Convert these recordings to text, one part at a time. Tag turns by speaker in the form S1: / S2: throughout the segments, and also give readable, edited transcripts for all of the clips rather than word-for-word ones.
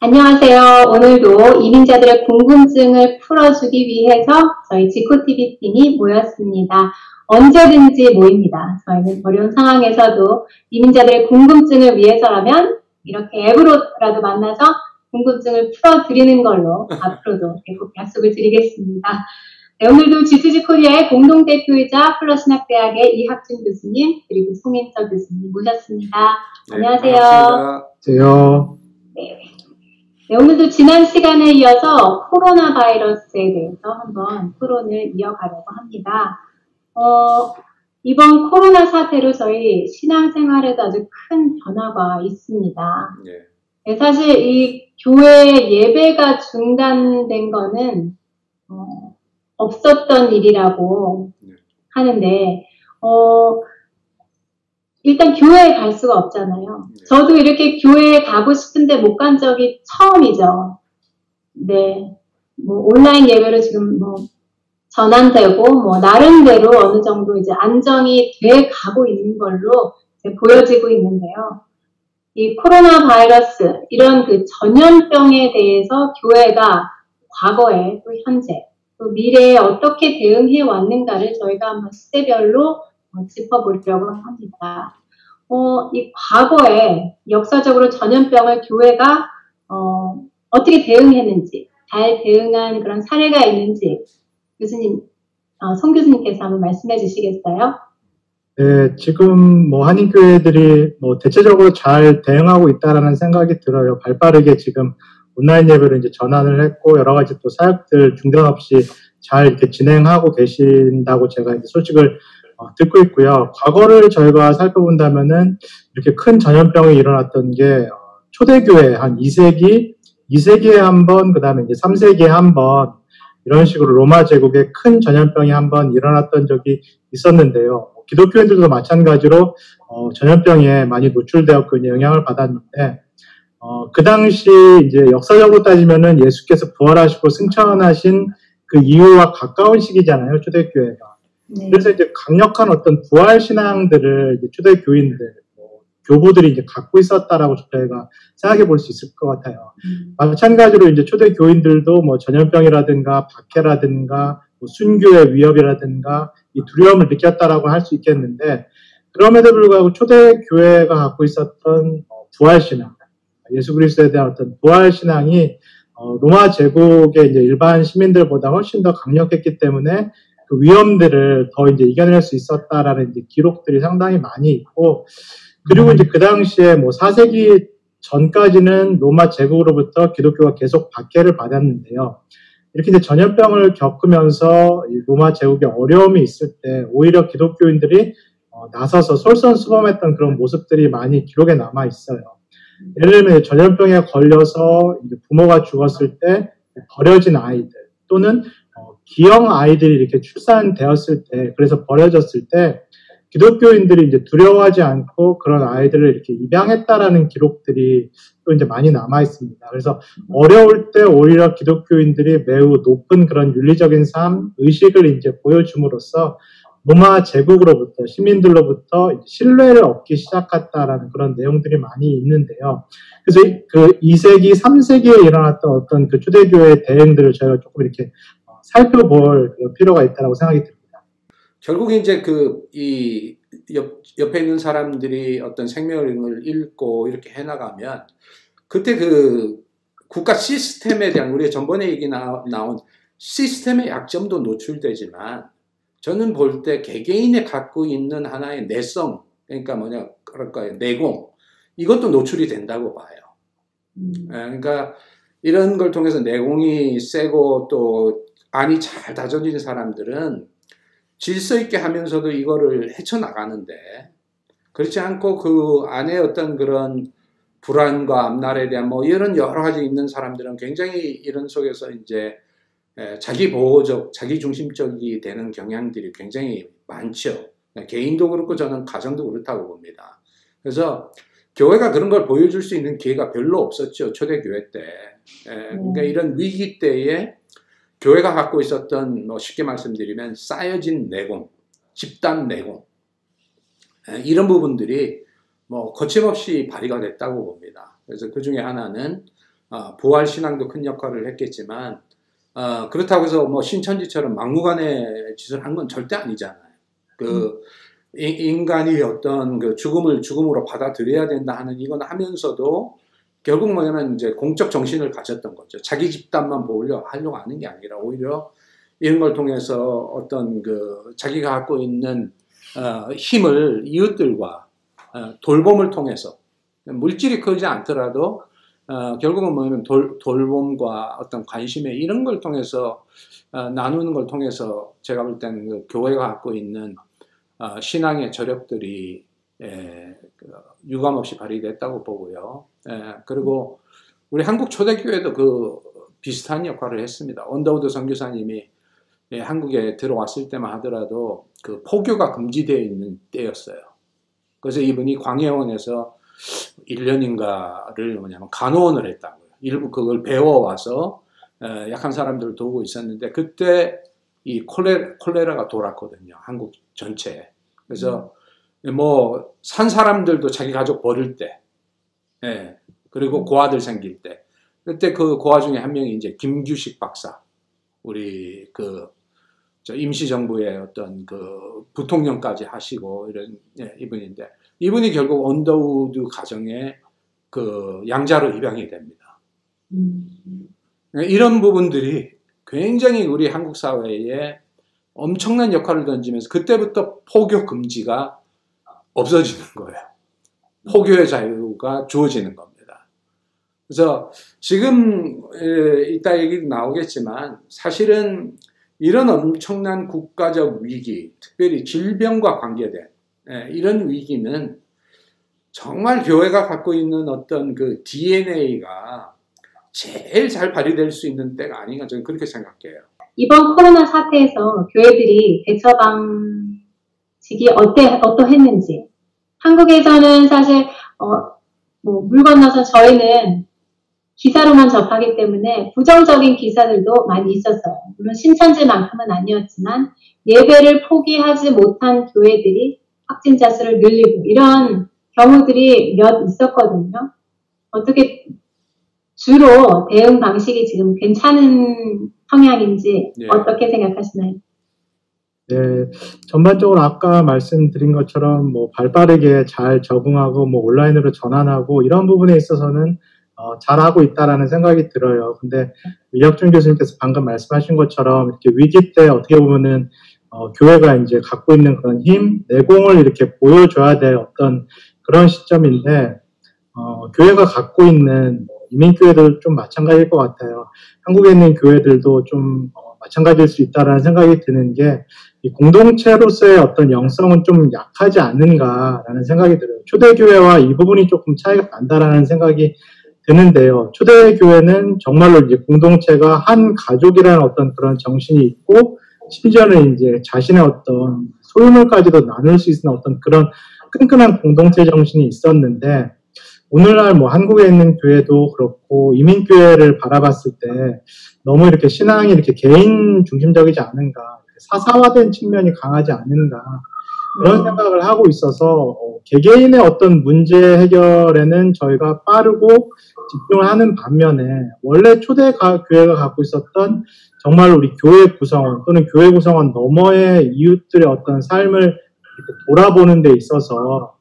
S1: 안녕하세요. 오늘도 이민자들의 궁금증을 풀어주기 위해서 저희 지코TV 팀이 모였습니다. 언제든지 모입니다. 저희는 어려운 상황에서도 이민자들의 궁금증을 위해서라면 이렇게 앱으로라도 만나서 궁금증을 풀어드리는 걸로 앞으로도 꼭 약속을 드리겠습니다. 네, 오늘도 G2G 코리아의 공동대표이자 플러신학대학의 이학준 교수님 그리고 송인철 교수님 모셨습니다.
S2: 네,
S1: 안녕하세요.
S2: 안녕하세요.
S1: 네, 오늘도 지난 시간에 이어서 코로나 바이러스에 대해서 한번 토론을 이어가려고 합니다. 이번 코로나 사태로 저희 신앙생활에도 아주 큰 변화가 있습니다. 네, 사실 이 교회 예배가 중단된 거는 없었던 일이라고 하는데 일단 교회에 갈 수가 없잖아요. 저도 이렇게 교회에 가고 싶은데 못 간 적이 처음이죠. 네. 뭐 온라인 예배로 지금 뭐 전환되고 뭐 나름대로 어느 정도 이제 안정이 돼 가고 있는 걸로 이제 보여지고 있는데요. 이 코로나 바이러스 이런 그 전염병에 대해서 교회가 과거에 또 현재 또 미래에 어떻게 대응해 왔는가를 저희가 한번 시대별로 짚어보려고 합니다. 이 과거에 역사적으로 전염병을 교회가 어떻게 대응했는지, 잘 대응한 그런 사례가 있는지 교수님, 송 교수님께서 한번 말씀해 주시겠어요?
S2: 네, 지금 뭐 한인교회들이 뭐 대체적으로 잘 대응하고 있다라는 생각이 들어요. 발빠르게 지금 온라인 예배로 이제 전환을 했고 여러 가지 또 사역들 중단 없이 잘 이렇게 진행하고 계신다고 제가 이제 소식을 듣고 있고요. 과거를 저희가 살펴본다면은 이렇게 큰 전염병이 일어났던 게 초대교회 한 2세기에 한 번, 그 다음에 이제 3세기에 한 번 이런 식으로 로마 제국에 큰 전염병이 한 번 일어났던 적이 있었는데요. 기독교인들도 마찬가지로 전염병에 많이 노출되었고 영향을 받았는데 그 당시 이제 역사적으로 따지면은 예수께서 부활하시고 승천하신 그 이후와 가까운 시기잖아요, 초대교회가. 네. 그래서 이제 강력한 어떤 부활 신앙들을 이제 초대 교인들, 교부들이 이제 갖고 있었다라고 저희가 생각해 볼 수 있을 것 같아요. 마찬가지로 이제 초대 교인들도 뭐 전염병이라든가 박해라든가 뭐 순교의 위협이라든가 이 두려움을 느꼈다라고 할 수 있겠는데 그럼에도 불구하고 초대 교회가 갖고 있었던 부활 신앙, 예수 그리스도에 대한 어떤 부활 신앙이 로마 제국의 이제 일반 시민들보다 훨씬 더 강력했기 때문에 그 위험들을 더 이제 이겨낼 수 있었다라는 이제 기록들이 상당히 많이 있고, 그리고 이제 그 당시에 뭐 4세기 전까지는 로마 제국으로부터 기독교가 계속 박해를 받았는데요. 이렇게 이제 전염병을 겪으면서 이 로마 제국에 어려움이 있을 때 오히려 기독교인들이 나서서 솔선수범했던 그런 모습들이 많이 기록에 남아 있어요. 예를 들면 전염병에 걸려서 이제 부모가 죽었을 때 버려진 아이들 또는 기형 아이들이 이렇게 출산되었을 때, 그래서 버려졌을 때, 기독교인들이 이제 두려워하지 않고 그런 아이들을 이렇게 입양했다라는 기록들이 또 이제 많이 남아 있습니다. 그래서 어려울 때 오히려 기독교인들이 매우 높은 그런 윤리적인 삶, 의식을 이제 보여줌으로써 로마 제국으로부터, 시민들로부터 신뢰를 얻기 시작했다라는 그런 내용들이 많이 있는데요. 그래서 그 2세기, 3세기에 일어났던 어떤 그 초대교회의 대응들을 저희가 조금 이렇게 살펴볼 필요가 있다고 생각이 듭니다.
S3: 결국 이제 이 옆에 있는 사람들이 어떤 생명을 잃고 이렇게 해나가면 그때 그 국가 시스템에 대한 우리가 전번에 얘기 나온 시스템의 약점도 노출되지만 저는 볼 때 개개인이 갖고 있는 하나의 내성, 그러니까 그럴까요? 내공, 이것도 노출이 된다고 봐요. 그러니까 이런 걸 통해서 내공이 세고 또 안이 잘 다져진 사람들은 질서 있게 하면서도 이거를 헤쳐나가는데 그렇지 않고 그 안에 어떤 그런 불안과 앞날에 대한 뭐 이런 여러 가지 있는 사람들은 굉장히 이런 속에서 이제 자기 보호적, 자기 중심적이 되는 경향들이 굉장히 많죠. 개인도 그렇고 저는 가정도 그렇다고 봅니다. 그래서 교회가 그런 걸 보여줄 수 있는 기회가 별로 없었죠. 초대교회 때. 그러니까 이런 위기 때에 교회가 갖고 있었던 뭐 쉽게 말씀드리면 쌓여진 내공, 집단 내공 이런 부분들이 뭐 거침없이 발휘가 됐다고 봅니다. 그래서 그 중에 하나는 부활 신앙도 큰 역할을 했겠지만 그렇다고 해서 뭐 신천지처럼 막무가내 짓을 한 건 절대 아니잖아요. 그 인간이 어떤 그 죽음을 죽음으로 받아들여야 된다 하는 이건 하면서도 결국 뭐냐면 이제 공적 정신을 가졌던 거죠. 자기 집단만 하려고 하는 게 아니라 오히려 이런 걸 통해서 어떤 그 자기가 갖고 있는 힘을 이웃들과 돌봄을 통해서 물질이 크지 않더라도 결국은 뭐냐면 돌봄과 어떤 관심에 이런 걸 통해서 나누는 걸 통해서 제가 볼 때는 그 교회가 갖고 있는 신앙의 저력들이 유감없이 발휘됐다고 보고요. 그리고 우리 한국 초대교회도 그 비슷한 역할을 했습니다. 언더우드 선교사님이 한국에 들어왔을 때만 하더라도 그 포교가 금지되어 있는 때였어요. 그래서 이분이 광해원에서 1년인가를 뭐냐면 간호원을 했다고요. 일부 그걸 배워와서 약한 사람들을 도우고 있었는데 그때 이 콜레라가 돌았거든요. 한국 전체에. 그래서 뭐 산 사람들도 자기 가족 버릴 때, 그리고 고아들 생길 때, 그때 그 고아 중에 한 명이 이제 김규식 박사, 우리 저 임시정부의 어떤 그 부통령까지 하시고 이런 이분인데 이분이 결국 언더우드 가정에 그 양자로 입양이 됩니다. 이런 부분들이 굉장히 우리 한국 사회에 엄청난 역할을 던지면서 그때부터 포교 금지가 없어지는 거예요. 포교의 자유가 주어지는 겁니다. 그래서 지금 이따 얘기 나오겠지만 사실은 이런 엄청난 국가적 위기, 특별히 질병과 관계된 이런 위기는 정말 교회가 갖고 있는 어떤 그 DNA가 제일 잘 발휘될 수 있는 때가 아닌가 저는 그렇게 생각해요.
S1: 이번 코로나 사태에서 교회들이 대처 방식이 어떠했는지 한국에서는 사실 뭐 물 건너서 저희는 기사로만 접하기 때문에 부정적인 기사들도 많이 있었어요. 물론 신천지만큼은 아니었지만 예배를 포기하지 못한 교회들이 확진자 수를 늘리고 이런 경우들이 몇 있었거든요. 어떻게 주로 대응 방식이 지금 괜찮은 성향인지 어떻게 생각하시나요?
S2: 네, 전반적으로 아까 말씀드린 것처럼 뭐 발빠르게 잘 적응하고 뭐 온라인으로 전환하고 이런 부분에 있어서는 잘하고 있다라는 생각이 들어요. 근데 이혁준 교수님께서 방금 말씀하신 것처럼 이렇게 위기 때 어떻게 보면은 교회가 이제 갖고 있는 그런 힘, 내공을 이렇게 보여줘야 될 어떤 그런 시점인데 교회가 갖고 있는 이민교회들 좀 마찬가지일 것 같아요. 한국에 있는 교회들도 좀 마찬가지일 수 있다라는 생각이 드는 게 이 공동체로서의 어떤 영성은 좀 약하지 않는가라는 생각이 들어요. 초대교회와 이 부분이 조금 차이가 난다라는 생각이 드는데요. 초대교회는 정말로 이제 공동체가 한 가족이라는 어떤 그런 정신이 있고 심지어는 이제 자신의 어떤 소유물까지도 나눌 수 있는 어떤 그런 끈끈한 공동체 정신이 있었는데 오늘날 뭐 한국에 있는 교회도 그렇고 이민교회를 바라봤을 때 너무 이렇게 신앙이 이렇게 개인 중심적이지 않은가, 사사화된 측면이 강하지 않은가 그런 생각을 하고 있어서 개개인의 어떤 문제 해결에는 저희가 빠르고 집중을 하는 반면에 원래 초대 교회가 갖고 있었던 정말 우리 교회 구성원 또는 교회 구성원 너머의 이웃들의 어떤 삶을 이렇게 돌아보는 데 있어서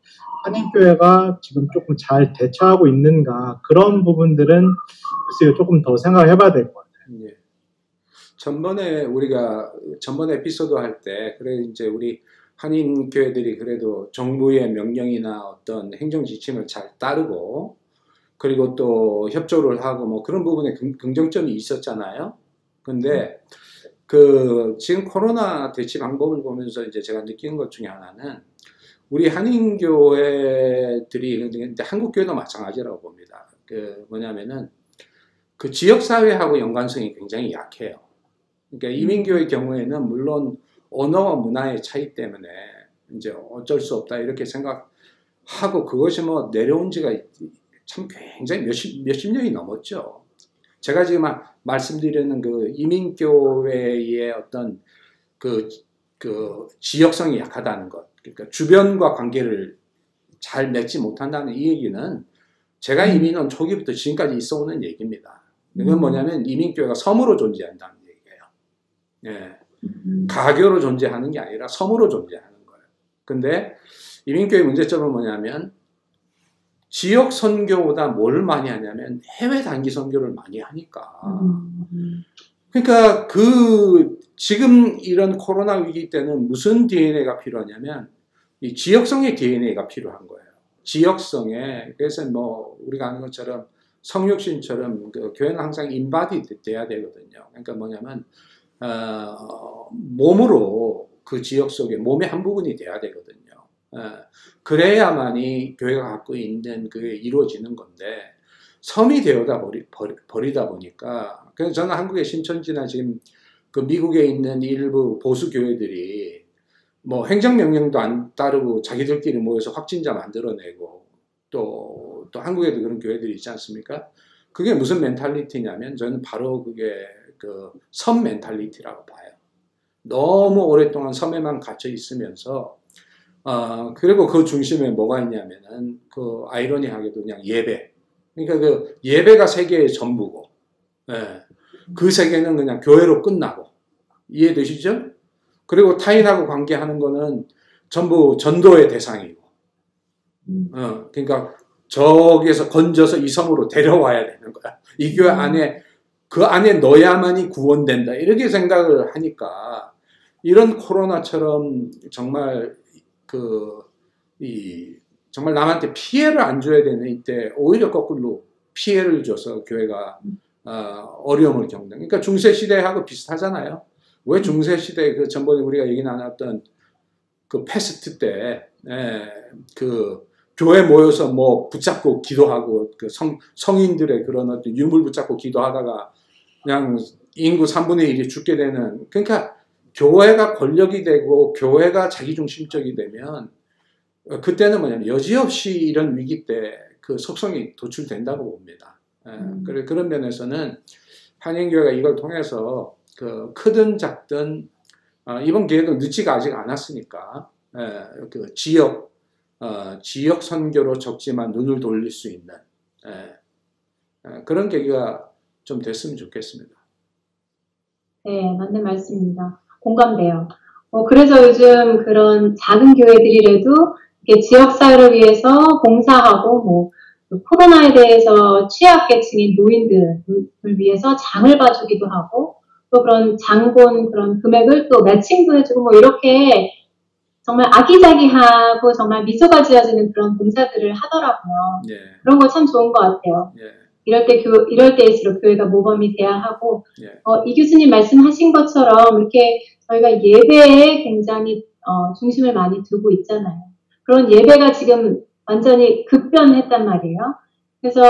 S2: 한인교회가 지금 조금 잘 대처하고 있는가 그런 부분들은 글쎄요 조금 더 생각해 봐야 될 것 같아요.
S3: 예. 전번에 에피소드 할 때 그래 이제 우리 한인교회들이 그래도 정부의 명령이나 어떤 행정 지침을 잘 따르고 그리고 또 협조를 하고 뭐 그런 부분에 긍정점이 있었잖아요. 근데 지금 코로나 대치 방법을 보면서 이제 제가 느끼는 것 중에 하나는 우리 한인교회들이 근데 한국교회도 마찬가지라고 봅니다. 뭐냐면은 그 지역사회하고 연관성이 굉장히 약해요. 그러니까 이민교의 경우에는 물론 언어와 문화의 차이 때문에 이제 어쩔 수 없다 이렇게 생각하고 그것이 뭐 내려온 지가 참 굉장히 몇십 년이 넘었죠. 제가 지금 말씀드리는 그 이민교회의 어떤 그 지역성이 약하다는 것, 그러니까 주변과 관계를 잘 맺지 못한다는 이 얘기는 제가 이민 온 초기부터 지금까지 있어 오는 얘기입니다. 이건 뭐냐면 이민교회가 섬으로 존재한다는 얘기예요. 예. 가교로 존재하는 게 아니라 섬으로 존재하는 거예요. 근데 이민교회 문제점은 뭐냐면 지역 선교보다 뭘 많이 하냐면 해외 단기 선교를 많이 하니까. 그러니까 지금 이런 코로나 위기 때는 무슨 DNA가 필요하냐면 이 지역성의 DNA가 필요한 거예요. 지역성에. 그래서 뭐 우리가 아는 것처럼 성육신처럼 그 교회는 항상 인바디 돼야 되거든요. 그러니까 뭐냐면 몸으로 그 지역 속에 몸의 한 부분이 돼야 되거든요. 그래야만이 교회가 갖고 있는 그게 이루어지는 건데 섬이 되어다 버리다 보니까 그래서 저는 한국의 신천지나 지금 그 미국에 있는 일부 보수 교회들이 뭐 행정명령도 안 따르고 자기들끼리 모여서 확진자 만들어내고 또 한국에도 그런 교회들이 있지 않습니까? 그게 무슨 멘탈리티냐면 저는 바로 그게 그 섬 멘탈리티라고 봐요. 너무 오랫동안 섬에만 갇혀 있으면서 그리고 그 중심에 뭐가 있냐면은 그 아이러니하게도 그냥 예배. 그러니까 그 예배가 세계의 전부고, 예. 그 세계는 그냥 교회로 끝나고 이해되시죠? 그리고 타인하고 관계하는 거는 전부 전도의 대상이고, 그러니까 저기에서 건져서 이 섬으로 데려와야 되는 거야. 이 교회 안에 그 안에 넣어야만이 구원된다. 이렇게 생각을 하니까 이런 코로나처럼 정말 정말 남한테 피해를 안 줘야 되는 이때 오히려 거꾸로 피해를 줘서 교회가 어려움을 겪는. 그러니까 중세 시대하고 비슷하잖아요. 왜 중세 시대 그 전번에 우리가 얘기 나눴던 그 패스트 때 그 교회 모여서 뭐 붙잡고 기도하고 그 성인들의 그런 어떤 유물 붙잡고 기도하다가 그냥 인구 3분의 1이 죽게 되는. 그러니까 교회가 권력이 되고 교회가 자기중심적이 되면 그때는 뭐냐면 여지없이 이런 위기 때 그 속성이 도출된다고 봅니다. 그런 면에서는 한인교회가 이걸 통해서 그 크든 작든 이번 기회도 늦지가 아직 않았으니까 그 지역 선교로 적지만 눈을 돌릴 수 있는 그런 계기가 좀 됐으면 좋겠습니다.
S1: 네, 맞는 말씀입니다. 공감돼요. 그래서 요즘 그런 작은 교회들이라도 지역사회를 위해서 봉사하고 뭐 코로나에 대해서 취약계층인 노인들을 위해서 장을 봐주기도 하고 또 그런 장본 그런 금액을 또 매칭도 해주고 뭐 이렇게 정말 아기자기하고 정말 미소가 지어지는 그런 봉사들을 하더라고요.
S3: 예.
S1: 그런 거 참 좋은 것 같아요.
S3: 예.
S1: 이럴 때일수록 교회가 모범이 돼야 하고,
S3: 예.
S1: 이 교수님 말씀하신 것처럼 이렇게 저희가 예배에 굉장히 중심을 많이 두고 있잖아요. 그런 예배가 지금 완전히 급변했단 말이에요. 그래서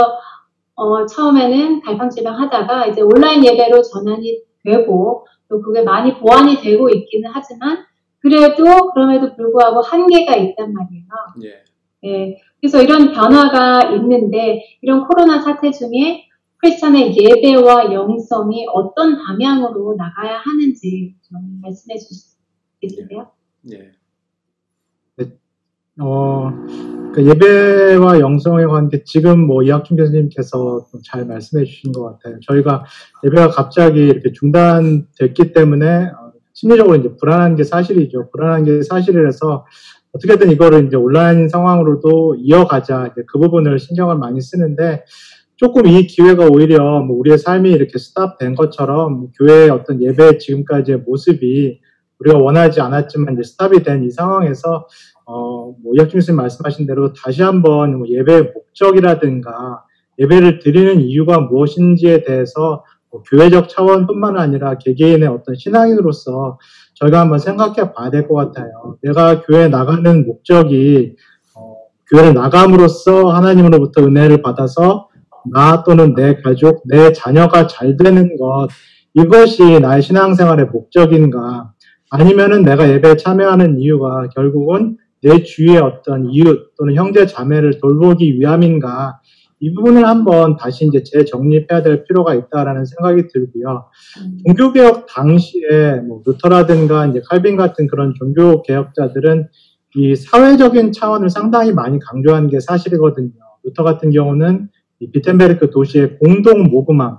S1: 처음에는 갈팡질팡 하다가 이제 온라인 예배로 전환이 되고 또 그게 많이 보완이 되고 있기는 하지만 그럼에도 불구하고 한계가 있단 말이에요.
S3: 예.
S1: 네, 그래서 이런 변화가 있는데 이런 코로나 사태 중에 크리스천의 예배와 영성이 어떤 방향으로 나가야 하는지 좀 말씀해 주시겠어요?
S3: 예.
S2: 그 예배와 영성에 관계 지금 뭐 이학준 교수님께서 잘 말씀해 주신 것 같아요. 저희가 예배가 갑자기 이렇게 중단됐기 때문에 심리적으로 이제 불안한 게 사실이죠. 불안한 게 사실이라서 어떻게든 이거를 이제 온라인 상황으로도 이어가자. 이제 그 부분을 신경을 많이 쓰는데 조금 이 기회가 오히려 뭐 우리의 삶이 이렇게 스탑된 것처럼 교회의 어떤 예배 지금까지의 모습이 우리가 원하지 않았지만 이제 스탑이 된 이 상황에서 뭐 이학준 교수님 말씀하신 대로 다시 한번 뭐 예배의 목적이라든가 예배를 드리는 이유가 무엇인지에 대해서 뭐 교회적 차원뿐만 아니라 개개인의 어떤 신앙인으로서 저희가 한번 생각해 봐야 될 것 같아요. 내가 교회에 나가는 목적이 교회를 나감으로써 하나님으로부터 은혜를 받아서 나 또는 내 가족, 내 자녀가 잘 되는 것, 이것이 나의 신앙생활의 목적인가? 아니면은 내가 예배에 참여하는 이유가 결국은 내 주위의 어떤 이웃 또는 형제 자매를 돌보기 위함인가? 이 부분을 한번 다시 이제 재정립해야 될 필요가 있다라는 생각이 들고요. 종교개혁 당시에 뭐 루터라든가 이제 칼빈 같은 그런 종교개혁자들은 이 사회적인 차원을 상당히 많이 강조한 게 사실이거든요. 루터 같은 경우는 이 비텐베르크 도시의 공동 모금함,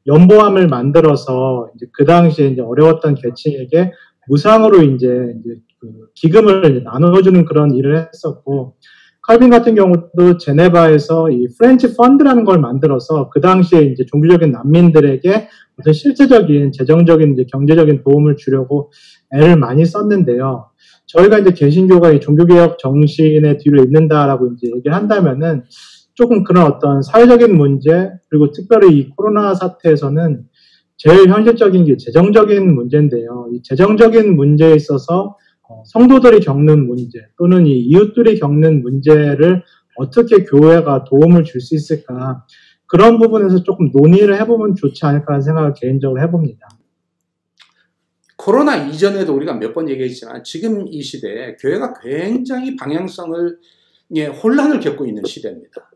S2: 연보함을 만들어서 이제 그 당시에 이제 어려웠던 계층에게 무상으로 이제 그 기금을 나눠주는 그런 일을 했었고, 칼빈 같은 경우도 제네바에서 이 프렌치 펀드라는 걸 만들어서 그 당시에 이제 종교적인 난민들에게 어떤 실제적인 재정적인 이제 경제적인 도움을 주려고 애를 많이 썼는데요. 저희가 이제 개신교가 이 종교개혁 정신의 뒤로 있는다라고 이제 얘기를 한다면은 조금 그런 어떤 사회적인 문제, 그리고 특별히 이 코로나 사태에서는 제일 현실적인 게 재정적인 문제인데요. 이 재정적인 문제에 있어서 성도들이 겪는 문제 또는 이 이웃들이 겪는 문제를 어떻게 교회가 도움을 줄 수 있을까, 그런 부분에서 조금 논의를 해보면 좋지 않을까라는 생각을 개인적으로 해봅니다.
S3: 코로나 이전에도 우리가 몇 번 얘기했지만 지금 이 시대에 교회가 굉장히 방향성을 혼란을 겪고 있는 시대입니다.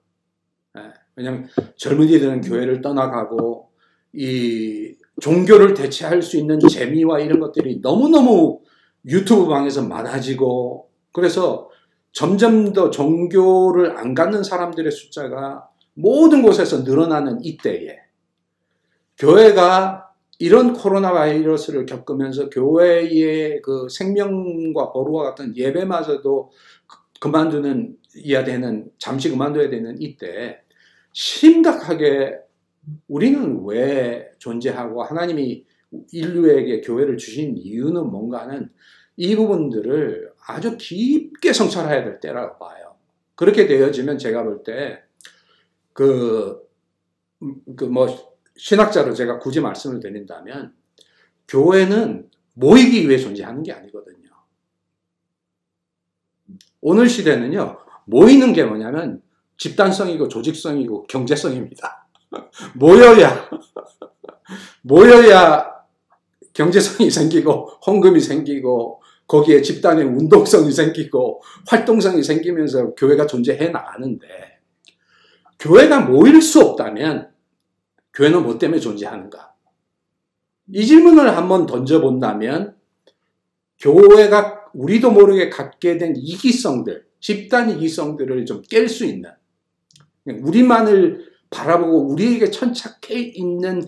S3: 왜냐하면 젊은이들은 교회를 떠나가고 이 종교를 대체할 수 있는 재미와 이런 것들이 너무너무 유튜브 방에서 많아지고, 그래서 점점 더 종교를 안 갖는 사람들의 숫자가 모든 곳에서 늘어나는 이때에 교회가 이런 코로나 바이러스를 겪으면서 교회의 그 생명과 보루와 같은 예배마저도 그만둬야 되는, 잠시 그만둬야 되는 이때 심각하게 우리는 왜 존재하고 하나님이 인류에게 교회를 주신 이유는 뭔가 하는 이 부분들을 아주 깊게 성찰해야 될 때라고 봐요. 그렇게 되어지면 제가 볼 때 신학자로 제가 굳이 말씀을 드린다면 교회는 모이기 위해 존재하는 게 아니거든요. 오늘 시대는요, 모이는 게 뭐냐면 집단성이고 조직성이고 경제성입니다. 모여야 경제성이 생기고 헌금이 생기고 거기에 집단의 운동성이 생기고 활동성이 생기면서 교회가 존재해 나가는데, 교회가 모일 수 없다면 교회는 뭐 때문에 존재하는가? 이 질문을 한번 던져본다면 교회가 우리도 모르게 갖게 된 이기성들, 집단 이기성들을 좀 깰 수 있는, 우리만을 바라보고 우리에게 천착해 있는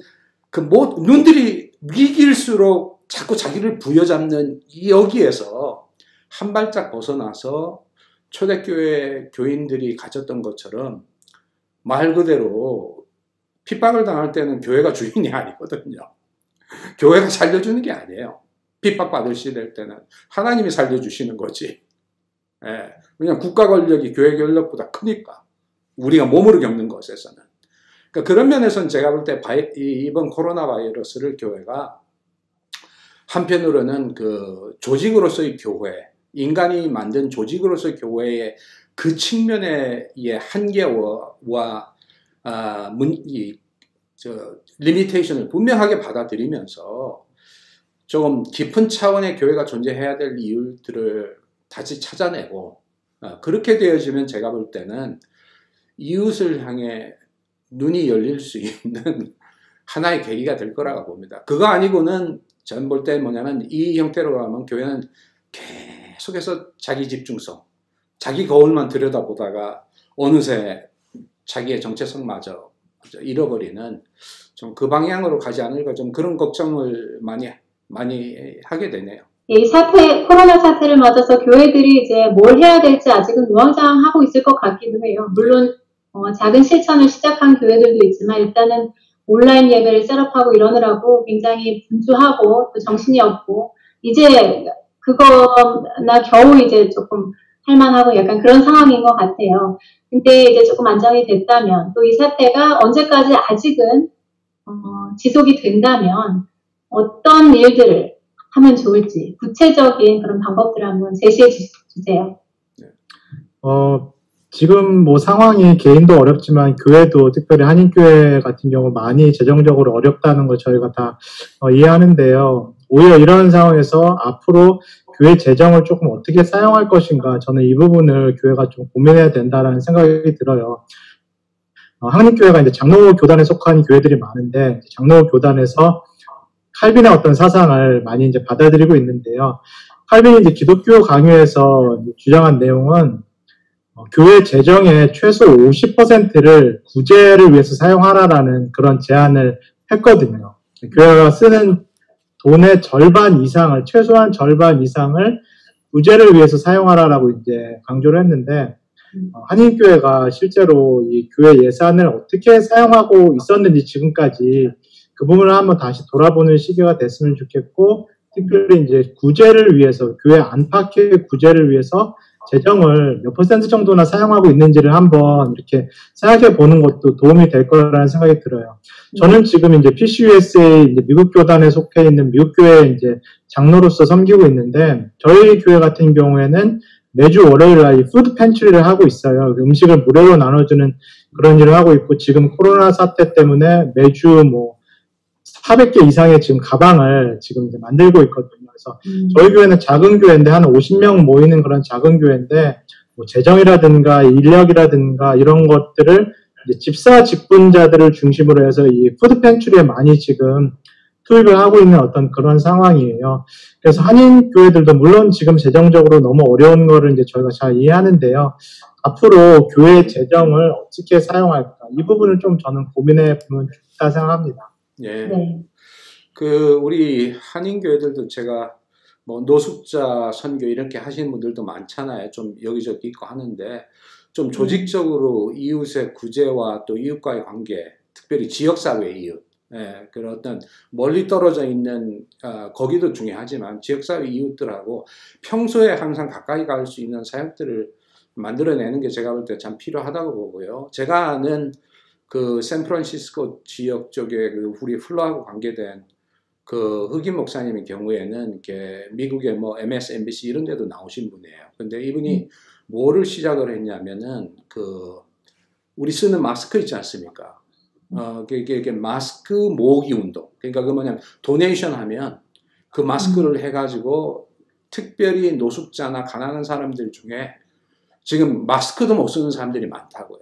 S3: 눈들이 위기일수록 자꾸 자기를 부여잡는 여기에서 한 발짝 벗어나서 초대교회 교인들이 가졌던 것처럼 말 그대로 핍박을 당할 때는 교회가 주인이 아니거든요. 교회가 살려주는 게 아니에요. 핍박받을 시될 때는 하나님이 살려주시는 거지. 왜냐하면 국가 권력이 교회 권력보다 크니까, 우리가 몸으로 겪는 것에서는. 그러니까 그런 면에서는 제가 볼 때 이번 코로나 바이러스를 교회가 한편으로는 그 조직으로서의 교회, 인간이 만든 조직으로서의 교회의 그 측면의 한계와 리미테이션을 분명하게 받아들이면서 조금 깊은 차원의 교회가 존재해야 될 이유들을 다시 찾아내고, 그렇게 되어지면 제가 볼 때는 이웃을 향해 눈이 열릴 수 있는 하나의 계기가 될 거라고 봅니다. 그거 아니고는 전 볼 때 뭐냐면 이 형태로 가면 교회는 계속해서 자기 집중성, 자기 거울만 들여다보다가 어느새 자기의 정체성마저 잃어버리는 좀 그 방향으로 가지 않을까, 좀 그런 걱정을 많이 하게 되네요.
S1: 이 코로나 사태를 맞아서 교회들이 이제 뭘 해야 될지 아직은 우왕좌왕하고 있을 것 같기도 해요. 물론 작은 실천을 시작한 교회들도 있지만 일단은 온라인 예배를 셋업하고 이러느라고 굉장히 분주하고 또 정신이 없고, 이제 그거나 겨우 이제 조금 할만하고 약간 그런 상황인 것 같아요. 근데 이제 조금 안정이 됐다면, 또 이 사태가 언제까지 아직은 지속이 된다면 어떤 일들을 하면 좋을지 구체적인 그런 방법들을 한번 제시해 주세요.
S2: 지금 뭐 상황이 개인도 어렵지만 교회도, 특별히 한인교회 같은 경우 많이 재정적으로 어렵다는 걸 저희가 다 이해하는데요. 오히려 이런 상황에서 앞으로 교회 재정을 조금 어떻게 사용할 것인가, 저는 이 부분을 교회가 좀 고민해야 된다라는 생각이 들어요. 한인교회가 이제 장로 교단에 속한 교회들이 많은데, 장로 교단에서 칼빈의 어떤 사상을 많이 이제 받아들이고 있는데요. 칼빈이 이제 기독교 강요에서 주장한 내용은 교회 재정의 최소 50%를 구제를 위해서 사용하라라는 그런 제안을 했거든요. 교회가 쓰는 돈의 절반 이상을, 최소한 절반 이상을 구제를 위해서 사용하라라고 이제 강조를 했는데, 한인교회가 실제로 이 교회 예산을 어떻게 사용하고 있었는지 지금까지 그 부분을 한번 다시 돌아보는 시기가 됐으면 좋겠고, 특별히 이제 구제를 위해서, 교회 안팎의 구제를 위해서 재정을 몇 % 정도나 사용하고 있는지를 한번 이렇게 생각해 보는 것도 도움이 될 거라는 생각이 들어요. 저는 지금 이제 PCUSA 이제 미국 교단에 속해 있는 미국 교회 이제 장로로서 섬기고 있는데, 저희 교회 같은 경우에는 매주 월요일 날 푸드 팬트리를 하고 있어요. 음식을 무료로 나눠주는 그런 일을 하고 있고, 지금 코로나 사태 때문에 매주 뭐 400개 이상의 지금 가방을 지금 이제 만들고 있거든요. 그래서 저희 교회는 작은 교회인데 한 50명 모이는 그런 작은 교회인데, 뭐 재정이라든가 인력이라든가 이런 것들을 이제 집사 직분자들을 중심으로 해서 이 푸드 팬트리에 많이 지금 투입을 하고 있는 어떤 그런 상황이에요. 그래서 한인 교회들도 물론 지금 재정적으로 너무 어려운 거를 이제 저희가 잘 이해하는데요. 앞으로 교회 재정을 어떻게 사용할까, 이 부분을 좀 저는 고민해 보면 좋다 생각합니다.
S3: 예.
S1: 네.
S3: 우리 한인교회들도 제가 뭐 노숙자 선교 이렇게 하시는 분들도 많잖아요. 좀 여기저기 있고 하는데, 좀 조직적으로 이웃의 구제와 또 이웃과의 관계, 특별히 지역사회 이웃, 그런 어떤 멀리 떨어져 있는, 거기도 중요하지만 지역사회 이웃들하고 평소에 항상 가까이 갈 수 있는 사역들을 만들어내는 게 제가 볼 때 참 필요하다고 보고요. 제가 아는 그 샌프란시스코 지역 쪽에 그 우리 플로하고 관계된 그 흑인 목사님의 경우에는 이렇게 미국의 뭐 MSNBC 이런 데도 나오신 분이에요. 근데 이분이 뭐를 시작을 했냐면은 그 우리 쓰는 마스크 있지 않습니까? 이게 마스크 모으기 운동. 그러니까 그 뭐냐면 도네이션 하면 그 마스크를 해가지고 특별히 노숙자나 가난한 사람들 중에 지금 마스크도 못 쓰는 사람들이 많다고요.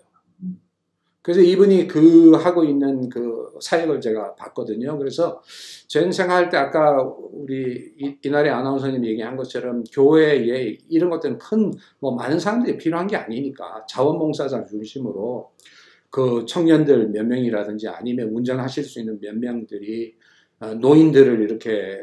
S3: 그래서 이분이 그 하고 있는 그 사역을 제가 봤거든요. 그래서 저는 생각할 때 아까 우리 이날의 아나운서님 얘기한 것처럼 교회에 이런 것들은 큰 뭐 많은 사람들이 필요한 게 아니니까 자원봉사자 중심으로 그 청년들 몇 명이라든지 아니면 운전하실 수 있는 몇 명들이 노인들을 이렇게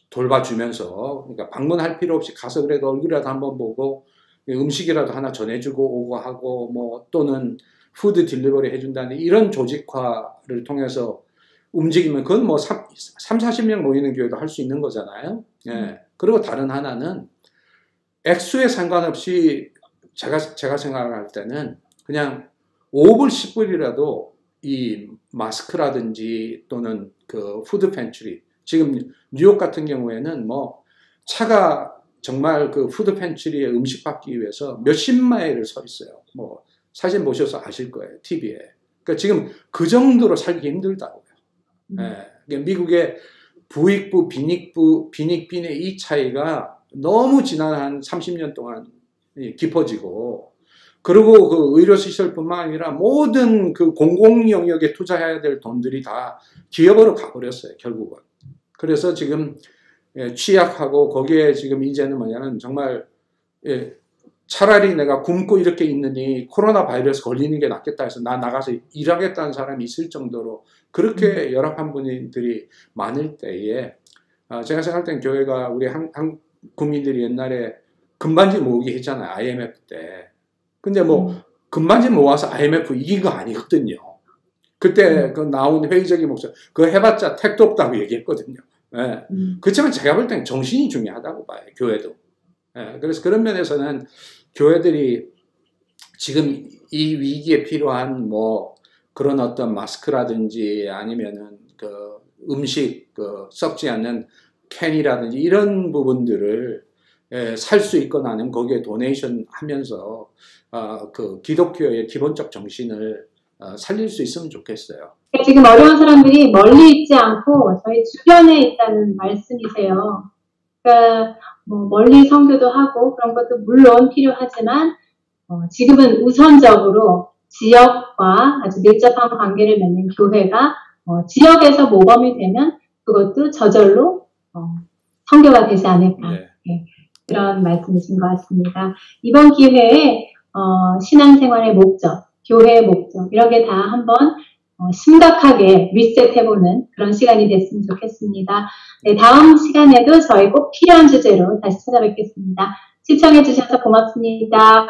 S3: 돌봐주면서, 그러니까 방문할 필요 없이 가서 그래도 얼굴이라도 한번 보고 음식이라도 하나 전해주고 오고 하고, 뭐 또는 푸드 딜리버리 해준다는 이런 조직화를 통해서 움직이면 그건 뭐 40명 모이는 교회도 할 수 있는 거잖아요. 예. 그리고 다른 하나는 액수에 상관없이 제가 생각할 때는 그냥 5불 10불이라도 이 마스크라든지 또는 그 푸드 팬트리, 지금 뉴욕 같은 경우에는 뭐 차가 정말 그 푸드 팬트리에 음식 받기 위해서 몇십 마일을 서 있어요. 뭐 사진 보셔서 아실 거예요, TV에. 그러니까 지금 그 정도로 살기 힘들다고요. 예. 미국의 부익부, 빈익빈의 이 차이가 너무 지난 한 30년 동안 깊어지고, 그리고 그 의료시설뿐만 아니라 모든 그 공공 영역에 투자해야 될 돈들이 다 기업으로 가버렸어요, 결국은. 그래서 지금 취약하고 거기에 지금 이제는 뭐냐면 정말 차라리 내가 굶고 이렇게 있느니 코로나 바이러스 걸리는 게 낫겠다 해서 나 나가서 일하겠다는 사람이 있을 정도로 그렇게 열악한 분들이 많을 때에, 제가 생각할 땐 교회가 우리 한국 국민들이 옛날에 금반지 모으기 했잖아요, IMF 때. 근데 뭐 금반지 모아서 IMF 이긴 거 아니거든요. 그때 그 나온 회의적인 목소리, 그거 해봤자 택도 없다고 얘기했거든요. 예. 그렇지만 제가 볼 땐 정신이 중요하다고 봐요, 교회도. 예. 그래서 그런 면에서는 교회들이 지금 이 위기에 필요한 뭐 그런 어떤 마스크라든지 아니면은 그 음식 그 썩지 않는 캔이라든지 이런 부분들을 살 수 있거나 아니면 거기에 도네이션 하면서 그 기독교의 기본적 정신을 살릴 수 있으면 좋겠어요.
S1: 지금 어려운 사람들이 멀리 있지 않고 저희 주변에 있다는 말씀이세요. 그러니까 뭐 멀리 선교도 하고 그런 것도 물론 필요하지만 지금은 우선적으로 지역과 아주 밀접한 관계를 맺는 교회가 지역에서 모범이 되면 그것도 저절로 선교가 되지 않을까.
S3: 네.
S1: 네, 그런 말씀이신 것 같습니다. 이번 기회에 신앙생활의 목적, 교회의 목적, 이런 게 다 한번 심각하게 리셋해보는 그런 시간이 됐으면 좋겠습니다. 네, 다음 시간에도 저희 꼭 필요한 주제로 다시 찾아뵙겠습니다. 시청해주셔서 고맙습니다.